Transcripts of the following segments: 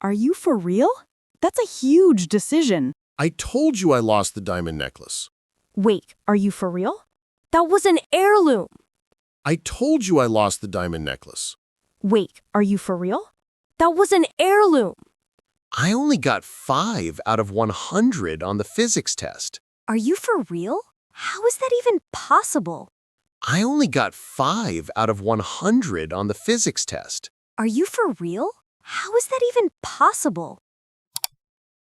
Are you for real? That's a huge decision. I told you I lost the diamond necklace. Wait, are you for real? That was an heirloom. I told you I lost the diamond necklace. Wait, are you for real? That was an heirloom. I only got 5 out of 100 on the physics test. Are you for real? How is that even possible? I only got 5 out of 100 on the physics test. Are you for real? How is that even possible?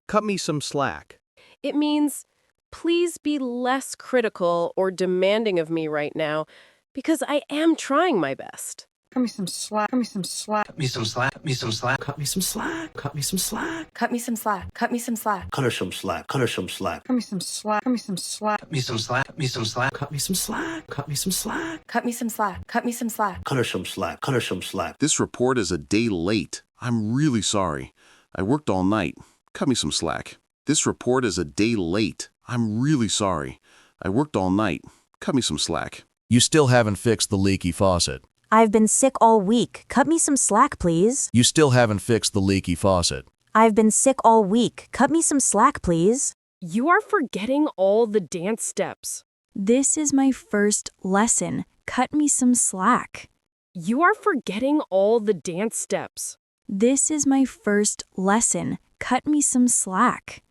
Cut me some slack. It means, please be less critical or demanding of me right now, because I am trying my best. Cut me some slack. Cut me some slack. Cut me some slack. Cut me some slack. Cut me some slack. Cut me some slack. Cut me some slack. Cut me some slack. Cut her some slack. Cut her some slack. Cut me some slack. Cut me some slack. Cut me some slack. Cut me some slack. Cut me some slack. Cut me some slack. Cut me some slack. Cut me some slack. Cut her some slack. Cut her some slack. This report is a day late. I'm really sorry. I worked all night. Cut me some slack. This report is a day late. I'm really sorry. I worked all night. Cut me some slack. You still haven't fixed the leaky faucet. I've been sick all week. Cut me some slack, please. You still haven't fixed the leaky faucet. I've been sick all week. Cut me some slack, please. You are forgetting all the dance steps. This is my first lesson. Cut me some slack. You are forgetting all the dance steps. This is my first lesson. Cut me some slack.